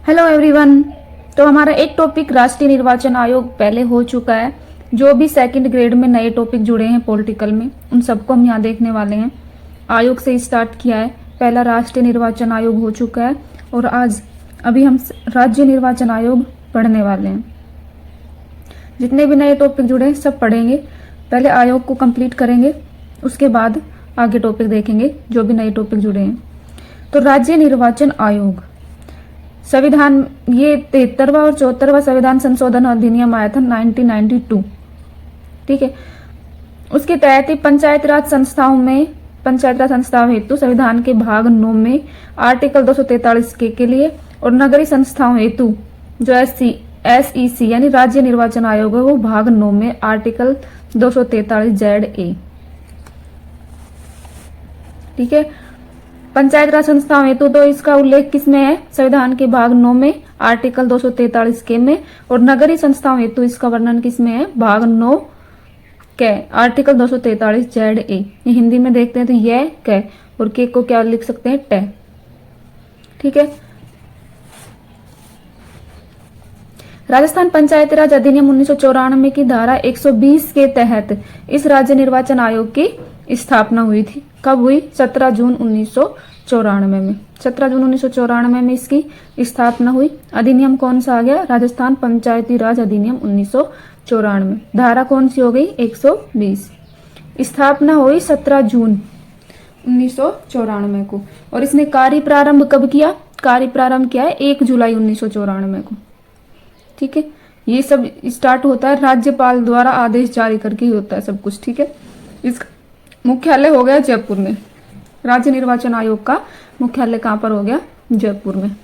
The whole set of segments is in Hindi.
Hello everyone. तो हमारा एक टॉपिक राष्ट्रीय निर्वाचन आयोग पहले हो चुका है। जो भी सेकंड ग्रेड में नए टॉपिक जुड़े हैं पॉलिटिकल में, उन सबको हम यहाँ देखने वाले हैं। आयोग से स्टार्ट किया है, पहला राष्ट्रीय निर्वाचन आयोग हो चुका है और आज अभी हम राज्य निर्वाचन आयोग पढ़ने वाले हैं। जितने भी नए टॉपिक जुड़े हैं सब पढ़ेंगे, पहले आयोग को कंप्लीट करेंगे, उसके बाद आगे टॉपिक देखेंगे जो भी नए टॉपिक जुड़े हैं। तो राज्य निर्वाचन आयोग संविधान, ये 73वां और 74वां संविधान संशोधन अधिनियम आया था 1992, ठीक है। उसके तहत ही पंचायत राज संस्थाओं हेतु संविधान के भाग 9 में आर्टिकल 243 के लिए और नगरीय संस्थाओं हेतु जो SEC यानी राज्य निर्वाचन आयोग है वो भाग 9 में आर्टिकल 243 ठीक है। पंचायत राज संस्थाओं हेतु तो इसका उल्लेख किसमें है? संविधान के भाग 9 में आर्टिकल 243 के में, और नगरीय संस्थाओं हेतु इसका वर्णन किसमें है? भाग 9 के आर्टिकल 243 ये हिंदी में देखते हैं तो ये के और के को क्या लिख सकते हैं? टे, ठीक है। राजस्थान पंचायती राज अधिनियम 1994 की धारा 120 के तहत इस राज्य निर्वाचन आयोग की स्थापना हुई थी। कब हुई? 17 जून 1994 में। 17 जून 1994 में इसकी स्थापना हुई। अधिनियम कौन सा आ गया? राजस्थान पंचायती राज अधिनियम 1994। धारा कौन सी हो गई? 120। स्थापना हुई 17 जून 1994 को, और इसने कार्य प्रारंभ कब किया? कार्य प्रारंभ किया है 1 जुलाई 1994 को, ठीक है। ये सब स्टार्ट होता है राज्यपाल द्वारा आदेश जारी करके ही होता है सब कुछ, ठीक है। इसका मुख्यालय हो गया जयपुर में। राज्य निर्वाचन आयोग का मुख्यालय कहां पर हो गया? जयपुर में।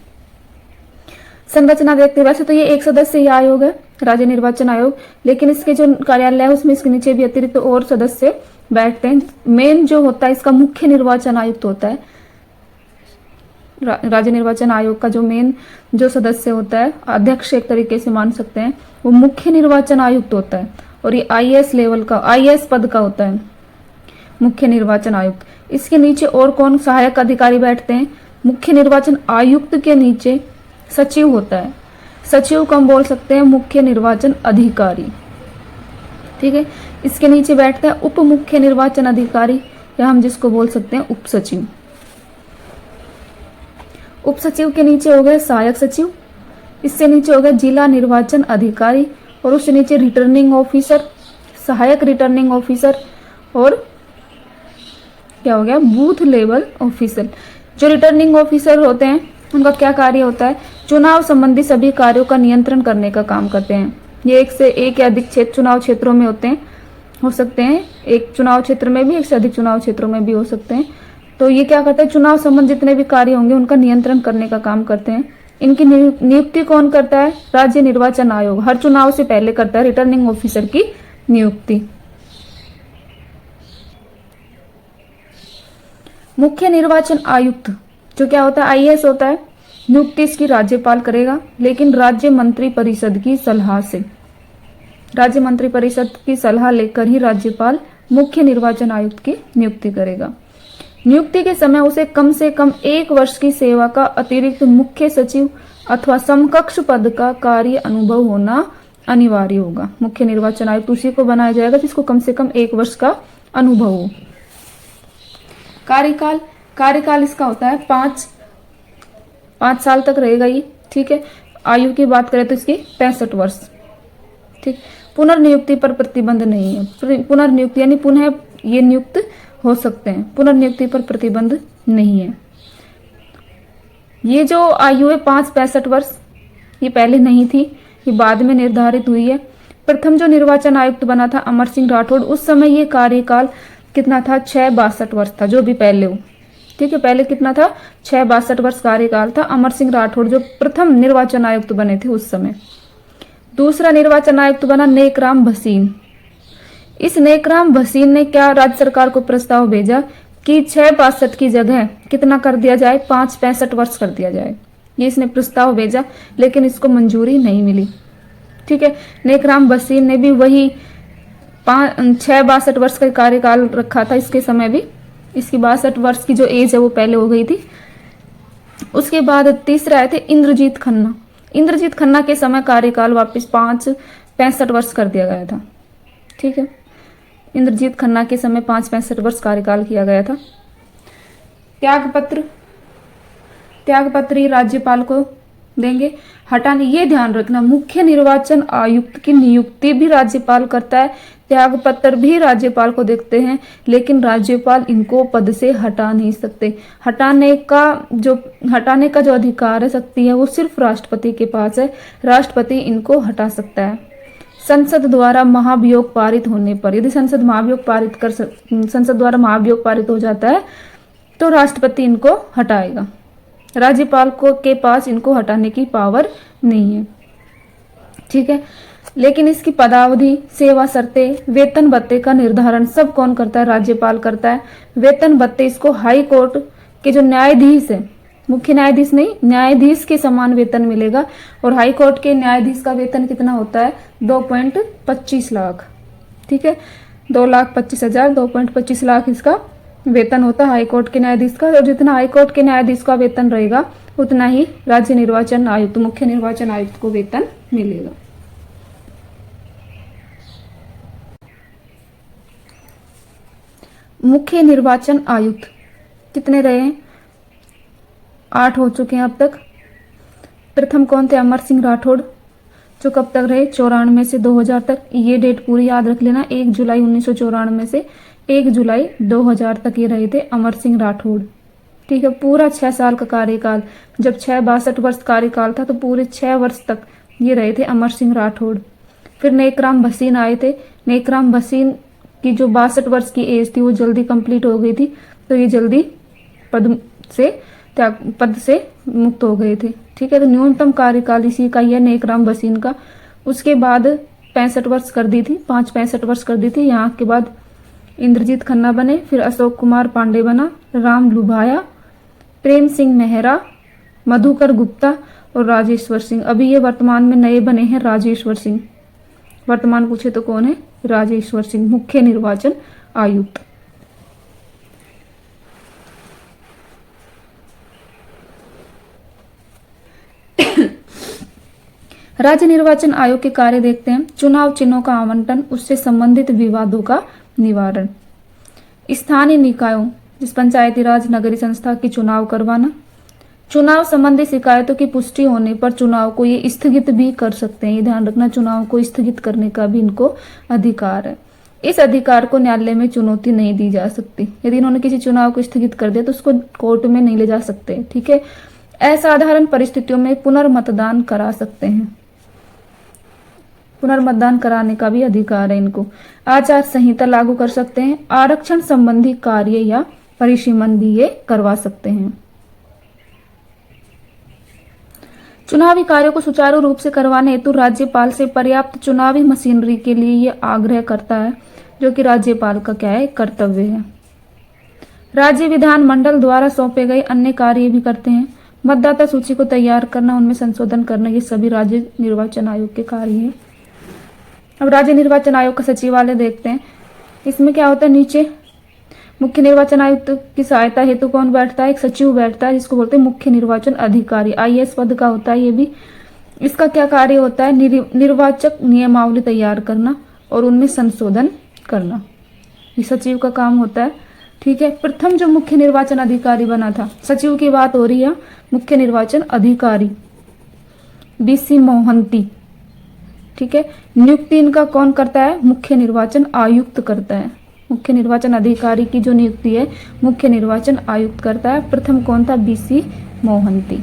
संरचना देखते हैं, वैसे तो ये एक सदस्यीय आयोग है राज्य निर्वाचन आयोग, लेकिन इसके जो कार्यालय है उसमें इसके नीचे भी अतिरिक्त और सदस्य बैठते हैं। मेन जो होता है इसका मुख्य निर्वाचन आयुक्त होता है। राज्य निर्वाचन आयोग का जो मेन जो सदस्य होता है, अध्यक्ष एक तरीके से मान सकते हैं, वो मुख्य निर्वाचन आयुक्त होता है। और ये IAS लेवल का, IAS पद का होता है मुख्य निर्वाचन आयुक्त। इसके नीचे और कौन सहायक अधिकारी बैठते हैं? मुख्य निर्वाचन आयुक्त के नीचे सचिव होता है। सचिव को हम बोल सकते हैं मुख्य निर्वाचन अधिकारी, ठीक है। इसके नीचे बैठता है उप मुख्य निर्वाचन अधिकारी, या हम जिसको बोल सकते हैं उप सचिव। उप सचिव के नीचे हो गए सहायक सचिव, इससे नीचे हो गया जिला निर्वाचन अधिकारी, और उससे नीचे रिटर्निंग ऑफिसर, सहायक रिटर्निंग ऑफिसर, और क्या हो गया? Booth level officer. जो रिटर्निंग ऑफिसर होते हैं उनका क्या कार्य होता है? चुनाव संबंधी सभी कार्यों का नियंत्रण करने का काम करते हैं। ये एक से एक या अधिक चुनाव क्षेत्रों में होते हैं, हो सकते हैं एक चुनाव क्षेत्र में भी, एक से अधिक चुनाव क्षेत्रों में भी हो सकते हैं। तो ये क्या करते हैं? चुनाव संबंधी जितने भी कार्य होंगे उनका नियंत्रण करने का काम करते हैं। इनकी नियुक्ति कौन करता है? राज्य निर्वाचन आयोग हर चुनाव से पहले करता है रिटर्निंग ऑफिसर की नियुक्ति। मुख्य निर्वाचन आयुक्त जो क्या होता है? IAS होता है। नियुक्ति इसकी राज्यपाल करेगा, लेकिन राज्य मंत्री परिषद की सलाह से, राज्य मंत्री परिषद की सलाह लेकर ही राज्यपाल मुख्य निर्वाचन आयुक्त की नियुक्ति करेगा। नियुक्ति के समय उसे कम से कम 1 वर्ष की सेवा का अतिरिक्त मुख्य सचिव अथवा समकक्ष पद का कार्य अनुभव होना अनिवार्य होगा। मुख्य निर्वाचन आयुक्त उसी को बनाया जाएगा जिसको कम से कम 1 वर्ष का अनुभव हो। कार्यकाल इसका होता है 5 साल तक रहेगा ये, ठीक है। आयु की बात करें तो इसकी 65 वर्ष, ठीक। पुनर्नियुक्ति पर प्रतिबंध नहीं है। पुनर्नियुक्ति यानी पुनः ये नियुक्त हो सकते हैं, पुनर्नियुक्ति पर प्रतिबंध नहीं है। ये जो आयु है 65 वर्ष, ये पहले नहीं थी, ये बाद में निर्धारित हुई है। प्रथम जो निर्वाचन आयुक्त बना था अमर सिंह राठौड़, उस समय ये कार्यकाल कितना था? 662 वर्ष था, जो भी पहले हो, ठीक है। पहले कितना था? 662 वर्ष कार्यकाल था अमर सिंह राठौड़ जो प्रथम निर्वाचन आयुक्त बने थे उस समय। दूसरा निर्वाचन आयुक्त बना नेकराम भसीन। इस नेकराम भसीन ने क्या राज्य सरकार को प्रस्ताव भेजा कि 662 की जगह कितना कर दिया जाए? 565 वर्ष कर दिया जाए। ये इसने प्रस्ताव भेजा, लेकिन इसको मंजूरी नहीं मिली, ठीक है। नेकराम भसीन ने भी वही 62 वर्ष का कार्यकाल रखा था। इसके समय भी इसकी 62 वर्ष की जो एज है वो पहले हो गई थी, उसके बाद तीसरे आए थे इंद्रजीत खन्ना। इंद्रजीत खन्ना के समय कार्यकाल वापस 65 वर्ष कर दिया गया था। ठीक है, इंद्रजीत खन्ना के समय 65 वर्ष कार्यकाल किया गया था। त्यागपत्र, त्यागपत्र ही राज्यपाल को देंगे। हटाने, ये ध्यान रखना, मुख्य निर्वाचन आयुक्त की नियुक्ति भी राज्यपाल करता है, त्यागपत्र भी राज्यपाल को देखते हैं, लेकिन राज्यपाल इनको पद से हटा नहीं सकते। हटाने का जो अधिकार है, शक्ति है, वो सिर्फ राष्ट्रपति के पास है। राष्ट्रपति इनको हटा सकता है। संसद द्वारा महाभियोग पारित होने पर, यदि संसद द्वारा महाभियोग पारित हो जाता है तो राष्ट्रपति इनको हटाएगा। राज्यपाल के पास इनको हटाने की पावर नहीं है। ठीक है, लेकिन इसकी पदावधि, सेवा शर्तें, वेतन भत्ते का निर्धारण सब कौन करता है? राज्यपाल करता है। वेतन भत्ते इसको हाई कोर्ट के जो न्यायाधीश है, मुख्य न्यायाधीश नहीं, न्यायाधीश के समान वेतन मिलेगा। और हाई कोर्ट के न्यायाधीश का वेतन कितना होता है? 2.25 लाख। ठीक है, 2,25,000, 2.25 लाख इसका वेतन होता है हाई कोर्ट के न्यायाधीश का। और जितना हाई कोर्ट के न्यायाधीश का वेतन रहेगा उतना ही राज्य निर्वाचन आयुक्त, मुख्य निर्वाचन आयुक्त को वेतन मिलेगा। मुख्य निर्वाचन आयुक्त कितने रहे हैं? 8 हो चुके हैं अब तक। प्रथम कौन थे? अमर सिंह राठौड़, जो कब तक रहे? 94 से 2000 तक। ये डेट पूरी याद रख लेना, 1 जुलाई 1994 से 1 जुलाई 2000 तक ये रहे थे अमर सिंह राठौड़। ठीक है, पूरा 6 साल का कार्यकाल। जब 62 वर्ष कार्यकाल था तो पूरे 6 वर्ष तक ये रहे थे अमर सिंह राठौड़। फिर नेकराम भसीन आए थे। नेकराम भसीन की जो 62 वर्ष की एज थी वो जल्दी कंप्लीट हो गई थी, तो ये जल्दी पद से मुक्त हो गए थे। ठीक है, तो न्यूनतम कार्यकाल इसी का यह नेकराम भसीन का। उसके बाद 65 वर्ष कर दी थी, 65 वर्ष कर दी थी। यहाँ के बाद इंद्रजीत खन्ना बने, फिर अशोक कुमार पांडे बना, राम लुभाया, प्रेम सिंह मेहरा, मधुकर गुप्ता और राजेश्वर सिंह। अभी ये वर्तमान में नए बने हैं राजेश्वर सिंह। वर्तमान पूछे तो कौन है? राजेश्वर सिंह, मुख्य निर्वाचन आयुक्त। राज्य निर्वाचन आयोग के कार्य देखते हैं। चुनाव चिन्हों का आवंटन, उससे संबंधित विवादों का निवारण, स्थानीय निकायों जिस पंचायती राज नगरीय संस्था की चुनाव करवाना, चुनाव संबंधी शिकायतों की पुष्टि होने पर चुनाव को ये स्थगित भी कर सकते हैं। ये ध्यान रखना, चुनाव को स्थगित करने का भी इनको अधिकार है। इस अधिकार को न्यायालय में चुनौती नहीं दी जा सकती। यदि इन्होंने किसी चुनाव को स्थगित कर दिया तो उसको कोर्ट में नहीं ले जा सकते। ठीक है, असाधारण परिस्थितियों में पुनर्मतदान करा सकते हैं। पुनर्मतदान कराने का भी अधिकार है इनको। आचार संहिता लागू कर सकते हैं। आरक्षण संबंधी कार्य या परिसीमन भी ये करवा सकते हैं। चुनावी कार्यों को सुचारू रूप से करवाने हेतु राज्यपाल से पर्याप्त चुनावी मशीनरी के लिए ये आग्रह करता है, जो कि राज्यपाल का क्या है? कर्तव्य है। राज्य विधान मंडल द्वारा सौंपे गए अन्य कार्य भी करते हैं। मतदाता सूची को तैयार करना, उनमें संशोधन करना, ये सभी राज्य निर्वाचन आयोग के कार्य हैं। अब राज्य निर्वाचन आयोग का सचिवालय देखते हैं। इसमें क्या होता है? नीचे मुख्य निर्वाचन आयुक्त की सहायता हेतु कौन बैठता है? एक सचिव बैठता है, जिसको बोलते हैं मुख्य निर्वाचन अधिकारी। IAS पद का होता है ये भी। इसका क्या कार्य होता है? निर्वाचक नियमावली तैयार करना और उनमें संशोधन करना, ये सचिव का काम होता है। ठीक है, प्रथम जो मुख्य निर्वाचन अधिकारी बना था, सचिव की बात हो रही है, मुख्य निर्वाचन अधिकारी BC मोहंती। ठीक है, नियुक्ति इनका कौन करता है? मुख्य निर्वाचन आयुक्त करता है। मुख्य निर्वाचन अधिकारी की जो नियुक्ति है मुख्य निर्वाचन आयुक्त करता है। प्रथम कौन था? BC मोहंती।